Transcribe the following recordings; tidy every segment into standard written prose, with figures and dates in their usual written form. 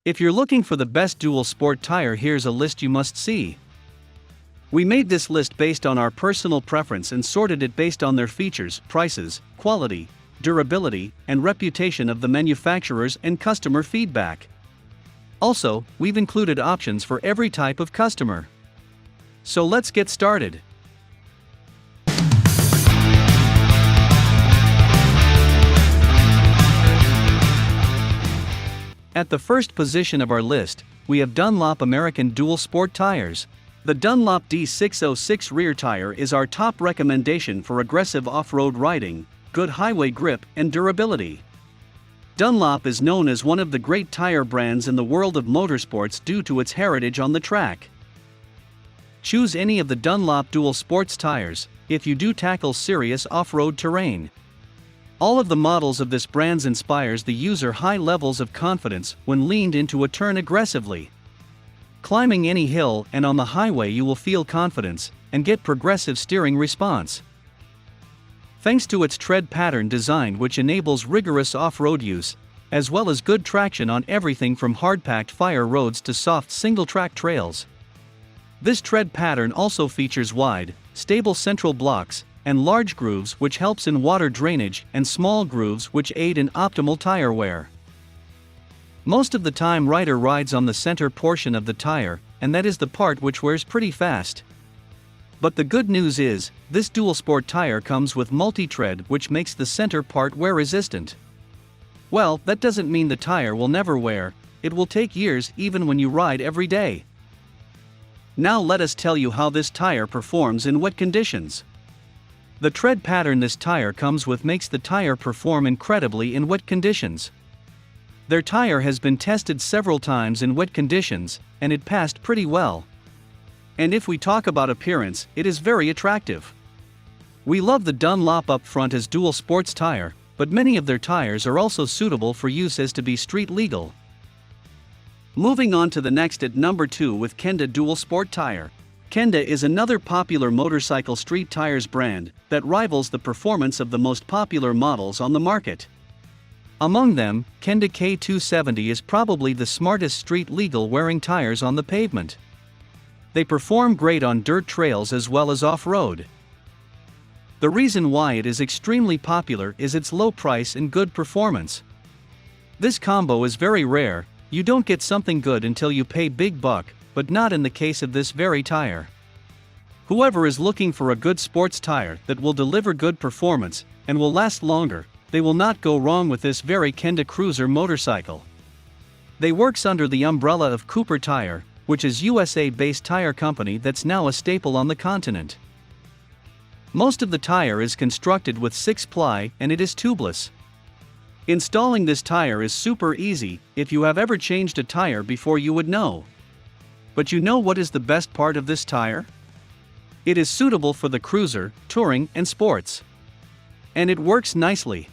If you're looking for the best dual sport tire, here's a list you must see. We made this list based on our personal preference and sorted it based on their features, prices, quality, durability, and reputation of the manufacturers and customer feedback. Also, we've included options for every type of customer. So let's get started. At the first position of our list, we have Dunlop American Dual Sport Tires. The Dunlop D606 rear tire is our top recommendation for aggressive off-road riding, good highway grip, and durability. Dunlop is known as one of the great tire brands in the world of motorsports due to its heritage on the track. Choose any of the Dunlop Dual Sports tires if you do tackle serious off-road terrain. All of the models of this brand inspires the user high levels of confidence when leaned into a turn aggressively. Climbing any hill and on the highway, you will feel confidence and get progressive steering response. Thanks to its tread pattern design, which enables rigorous off-road use, as well as good traction on everything from hard-packed fire roads to soft single-track trails. This tread pattern also features wide, stable central blocks and large grooves, which helps in water drainage, and small grooves which aid in optimal tire wear. Most of the time rider rides on the center portion of the tire, and that is the part which wears pretty fast. But the good news is, this dual sport tire comes with multi-tread, which makes the center part wear resistant. Well, that doesn't mean the tire will never wear, it will take years even when you ride every day. Now let us tell you how this tire performs in wet conditions. The tread pattern this tire comes with makes the tire perform incredibly in wet conditions. Their tire has been tested several times in wet conditions, and it passed pretty well. And if we talk about appearance, it is very attractive. We love the Dunlop up front as dual sports tire, but many of their tires are also suitable for use as to be street legal. Moving on to the next at number 2 with Kenda Dual Sport Tire. Kenda is another popular motorcycle street tires brand that rivals the performance of the most popular models on the market. Among them, Kenda K270 is probably the smartest street legal wearing tires on the pavement. They perform great on dirt trails as well as off-road. The reason why it is extremely popular is its low price and good performance. This combo is very rare. You don't get something good until you pay big buck, but not in the case of this very tire. Whoever is looking for a good sports tire that will deliver good performance and will last longer, they will not go wrong with this very Kenda Cruiser motorcycle. They works under the umbrella of Cooper Tire, which is USA-based tire company that's now a staple on the continent. Most of the tire is constructed with 6-ply and it is tubeless. Installing this tire is super easy. If you have ever changed a tire before, you would know. But you know what is the best part of this tire? It is suitable for the cruiser, touring, and sports. And it works nicely.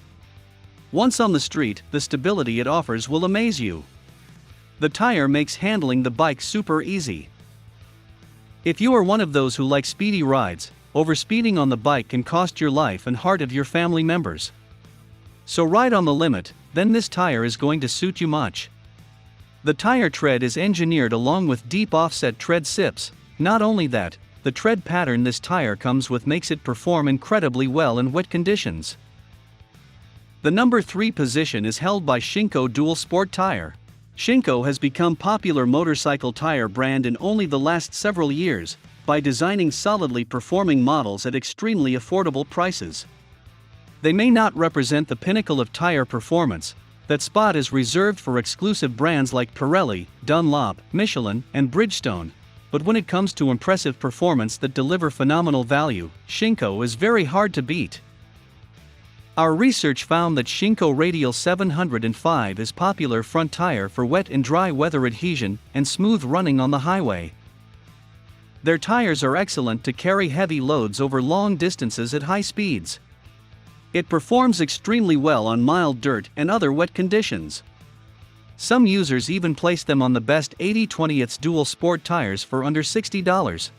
Once on the street, the stability it offers will amaze you. The tire makes handling the bike super easy. If you are one of those who like speedy rides, overspeeding on the bike can cost your life and heart of your family members. So ride on the limit, then this tire is going to suit you much. The tire tread is engineered along with deep offset tread sips. Not only that, the tread pattern this tire comes with makes it perform incredibly well in wet conditions. The number 3 position is held by Shinko Dual Sport Tire. Shinko has become popular motorcycle tire brand in only the last several years by designing solidly performing models at extremely affordable prices. They may not represent the pinnacle of tire performance. That spot is reserved for exclusive brands like Pirelli, Dunlop, Michelin, and Bridgestone. But when it comes to impressive performance that deliver phenomenal value, Shinko is very hard to beat. Our research found that Shinko Radial 705 is popular front tire for wet and dry weather adhesion and smooth running on the highway. Their tires are excellent to carry heavy loads over long distances at high speeds. It performs extremely well on mild dirt and other wet conditions. Some users even place them on the best 80/20 dual sport tires for under $60.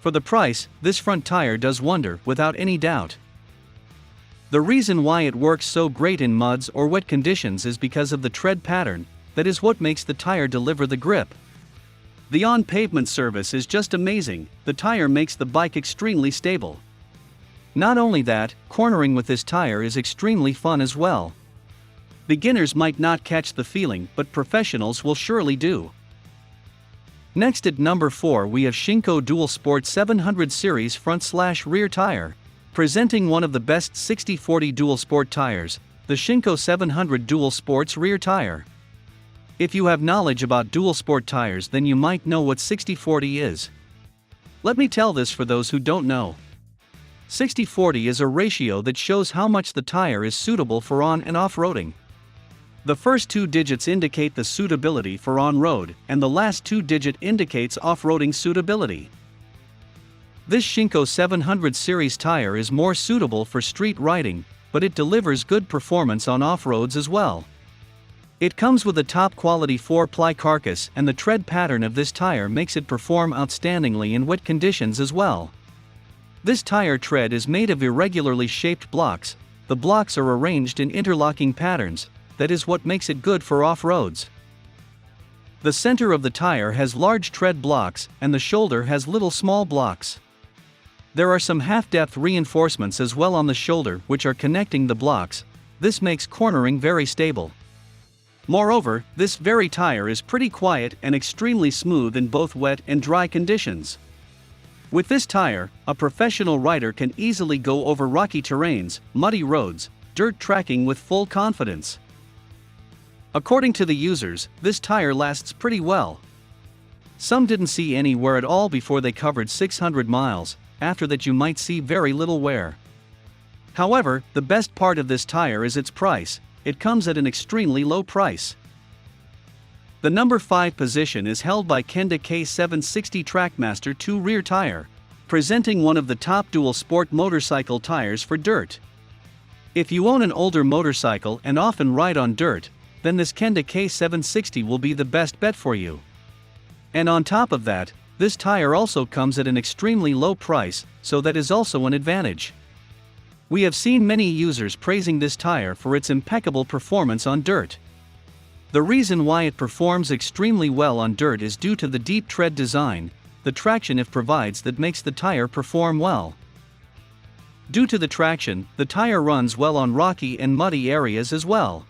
For the price, this front tire does wonder without any doubt. The reason why it works so great in muds or wet conditions is because of the tread pattern, that is what makes the tire deliver the grip. The on-pavement service is just amazing. The tire makes the bike extremely stable. Not only that, cornering with this tire is extremely fun as well. Beginners might not catch the feeling, but professionals will surely do. Next at number 4 we have Shinko Dual Sport 700 Series front/rear tire. Presenting one of the best 60/40 dual sport tires, the Shinko 700 Dual Sports rear tire. If you have knowledge about dual sport tires, then you might know what 60/40 is. Let me tell this for those who don't know. 60/40 is a ratio that shows how much the tire is suitable for on and off-roading. The first 2 digits indicate the suitability for on-road, and the last 2 digit indicates off-roading suitability. This Shinko 700 series tire is more suitable for street riding, but it delivers good performance on off-roads as well. It comes with a top-quality 4-ply carcass, and the tread pattern of this tire makes it perform outstandingly in wet conditions as well. This tire tread is made of irregularly shaped blocks. The blocks are arranged in interlocking patterns. That is what makes it good for off-roads. The center of the tire has large tread blocks, and the shoulder has little small blocks. There are some half-depth reinforcements as well on the shoulder which are connecting the blocks. This makes cornering very stable. Moreover, this very tire is pretty quiet and extremely smooth in both wet and dry conditions. With this tire, a professional rider can easily go over rocky terrains, muddy roads, dirt tracking with full confidence. According to the users, this tire lasts pretty well. Some didn't see any wear at all before they covered 600 miles, after that you might see very little wear. However, the best part of this tire is its price. It comes at an extremely low price. The number 5 position is held by Kenda K760 Trackmaster 2 rear tire, presenting one of the top dual sport motorcycle tires for dirt. If you own an older motorcycle and often ride on dirt, then this Kenda K760 will be the best bet for you. And on top of that, this tire also comes at an extremely low price, so that is also an advantage. We have seen many users praising this tire for its impeccable performance on dirt. The reason why it performs extremely well on dirt is due to the deep tread design, the traction it provides that makes the tire perform well. Due to the traction, the tire runs well on rocky and muddy areas as well.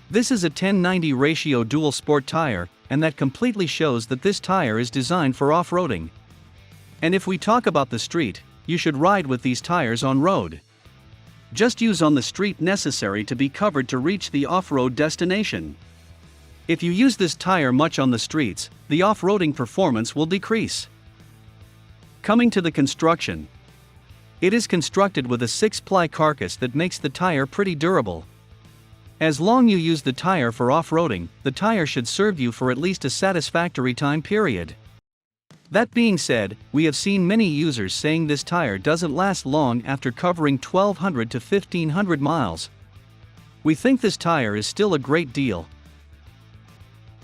This is a 10/90 ratio dual sport tire, and that completely shows that this tire is designed for off-roading. And if we talk about the street, you should ride with these tires on road. Just use on the street necessary to be covered to reach the off-road destination. If you use this tire much on the streets, the off-roading performance will decrease. Coming to the construction. It is constructed with a 6-ply carcass that makes the tire pretty durable. As long you use the tire for off-roading, the tire should serve you for at least a satisfactory time period. That being said, we have seen many users saying this tire doesn't last long after covering 1200 to 1500 miles. We think this tire is still a great deal.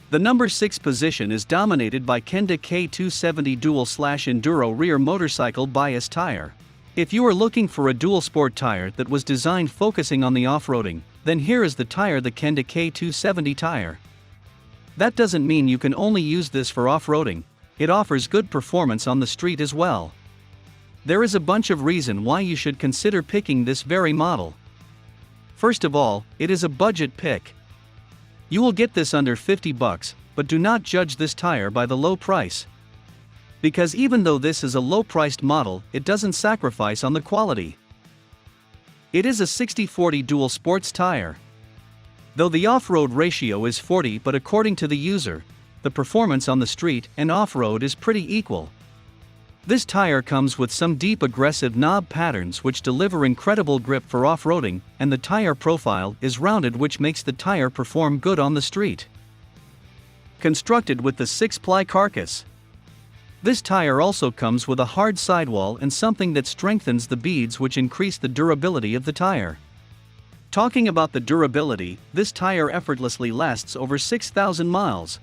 The number 6 position is dominated by Kenda K270 Dual/Enduro rear motorcycle bias tire. If you are looking for a dual sport tire that was designed focusing on the off-roading, then here is the tire, the Kenda K270 tire. That doesn't mean you can only use this for off-roading. It offers good performance on the street as well. There is a bunch of reason why you should consider picking this very model. First of all, it is a budget pick. You will get this under $50, but do not judge this tire by the low price. Because even though this is a low-priced model, it doesn't sacrifice on the quality. It is a 60/40 dual sports tire. Though the off-road ratio is 40, but according to the user, the performance on the street and off-road is pretty equal. This tire comes with some deep aggressive knob patterns which deliver incredible grip for off-roading, and the tire profile is rounded which makes the tire perform good on the street. Constructed with the 6-ply carcass. This tire also comes with a hard sidewall and something that strengthens the beads which increase the durability of the tire. Talking about the durability, this tire effortlessly lasts over 6,000 miles.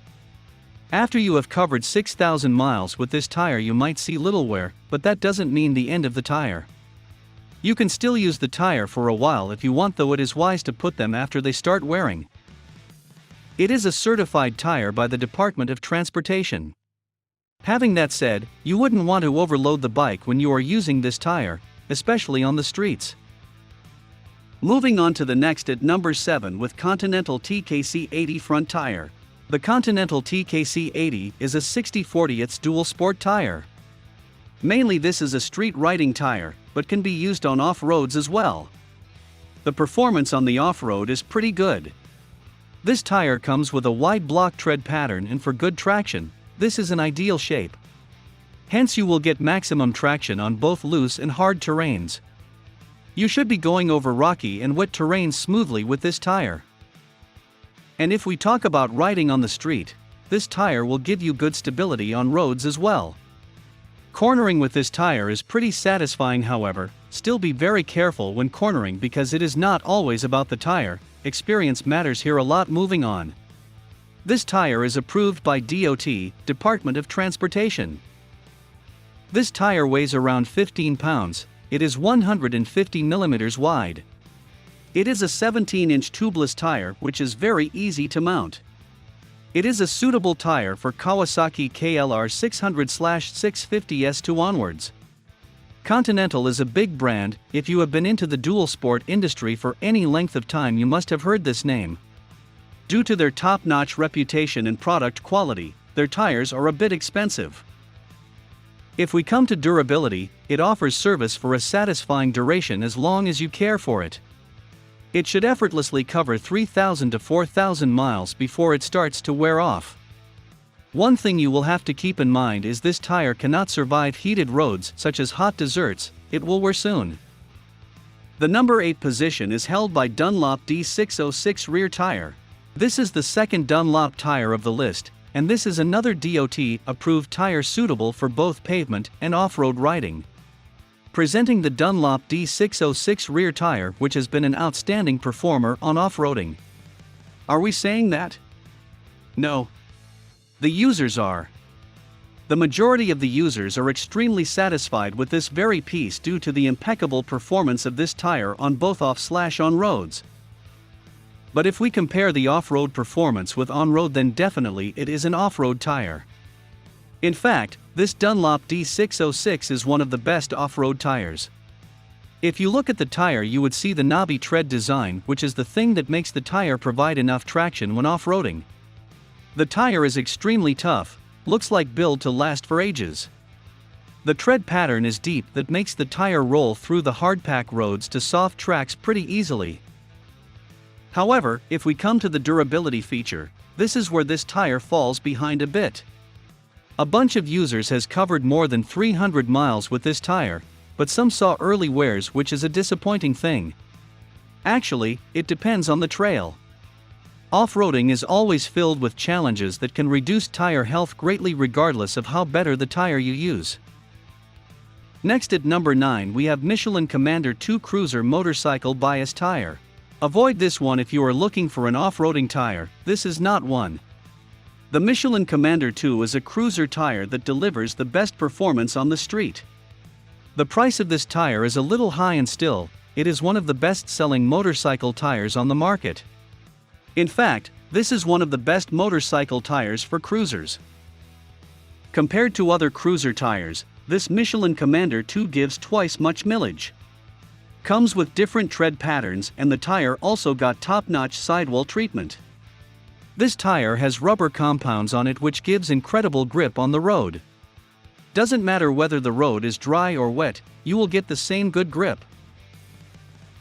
After you have covered 6,000 miles with this tire you might see little wear, but that doesn't mean the end of the tire. You can still use the tire for a while if you want, though it is wise to put them after they start wearing. It is a certified tire by the Department of Transportation. Having that said, you wouldn't want to overload the bike when you are using this tire, especially on the streets. Moving on to the next at number 7 with Continental TKC 80 front tire. The Continental TKC 80 is a 60/40ths dual sport tire. Mainly this is a street riding tire, but can be used on off-roads as well. The performance on the off-road is pretty good. This tire comes with a wide block tread pattern, and for good traction, this is an ideal shape. Hence you will get maximum traction on both loose and hard terrains. You should be going over rocky and wet terrains smoothly with this tire. And if we talk about riding on the street, this tire will give you good stability on roads as well. Cornering with this tire is pretty satisfying, however, still be very careful when cornering because it is not always about the tire, experience matters here a lot. Moving on. This tire is approved by DOT, Department of Transportation. This tire weighs around 15 pounds, it is 150 millimeters wide. It is a 17-inch tubeless tire which is very easy to mount. It is a suitable tire for Kawasaki KLR 600/650S2 onwards. Continental is a big brand. If you have been into the dual sport industry for any length of time, you must have heard this name. Due to their top-notch reputation and product quality, their tires are a bit expensive. If we come to durability, it offers service for a satisfying duration as long as you care for it. It should effortlessly cover 3,000 to 4,000 miles before it starts to wear off. One thing you will have to keep in mind is this tire cannot survive heated roads such as hot desserts, it will wear soon. The number 8 position is held by Dunlop D606 rear tire. This is the second Dunlop tire of the list, and this is another DOT-approved tire suitable for both pavement and off-road riding. Presenting the Dunlop D606 rear tire, which has been an outstanding performer on off-roading. Are we saying that? No. The users are. The majority of the users are extremely satisfied with this very piece due to the impeccable performance of this tire on both off/on roads. But if we compare the off-road performance with on-road, then definitely it is an off-road tire. In fact, this Dunlop D606 is one of the best off-road tires. If you look at the tire, you would see the knobby tread design, which is the thing that makes the tire provide enough traction when off-roading. The tire is extremely tough, looks like built to last for ages. The tread pattern is deep that makes the tire roll through the hardpack roads to soft tracks pretty easily. However, if we come to the durability feature, this is where this tire falls behind a bit. A bunch of users has covered more than 300 miles with this tire, but some saw early wears, which is a disappointing thing. Actually, it depends on the trail. Off-roading is always filled with challenges that can reduce tire health greatly regardless of how better the tire you use. Next at number 9 we have Michelin Commander 2 Cruiser Motorcycle Bias Tire. Avoid this one if you are looking for an off-roading tire, this is not one. The Michelin Commander 2 is a cruiser tire that delivers the best performance on the street. The price of this tire is a little high, and still, it is one of the best-selling motorcycle tires on the market. In fact, this is one of the best motorcycle tires for cruisers. Compared to other cruiser tires, this Michelin Commander 2 gives twice much mileage. Comes with different tread patterns, and the tire also got top-notch sidewall treatment. This tire has rubber compounds on it which gives incredible grip on the road. Doesn't matter whether the road is dry or wet, you will get the same good grip.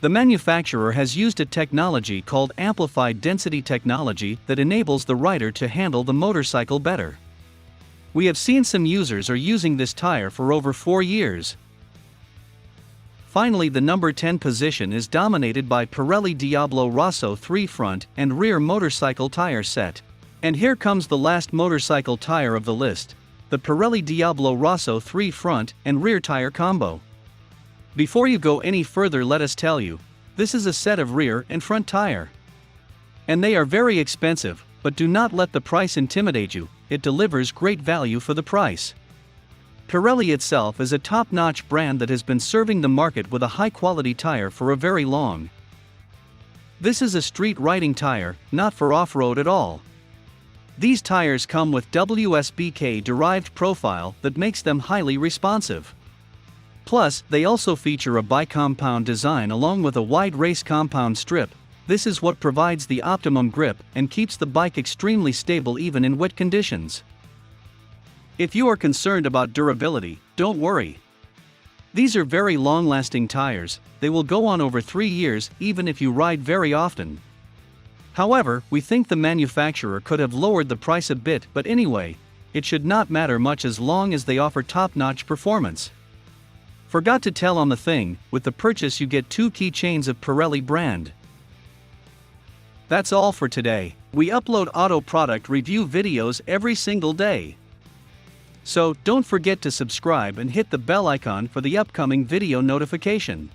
The manufacturer has used a technology called amplified density technology that enables the rider to handle the motorcycle better. We have seen some users are using this tire for over 4 years. Finally, the number 10 position is dominated by Pirelli Diablo Rosso 3 front and rear motorcycle tire set. And here comes the last motorcycle tire of the list, the Pirelli Diablo Rosso 3 front and rear tire combo. Before you go any further, let us tell you, this is a set of rear and front tire. And they are very expensive, but do not let the price intimidate you, it delivers great value for the price. Pirelli itself is a top-notch brand that has been serving the market with a high-quality tire for a very long. This is a street riding tire, not for off-road at all. These tires come with WSBK-derived profile that makes them highly responsive. Plus, they also feature a bi-compound design along with a wide race compound strip. This is what provides the optimum grip and keeps the bike extremely stable even in wet conditions. If you are concerned about durability, don't worry. These are very long-lasting tires. They will go on over 3 years even if you ride very often. However, we think the manufacturer could have lowered the price a bit, but anyway, it should not matter much as long as they offer top-notch performance. Forgot to tell on the thing, with the purchase you get 2 keychains of Pirelli brand. That's all for today. We upload auto product review videos every single day. So, don't forget to subscribe and hit the bell icon for the upcoming video notification.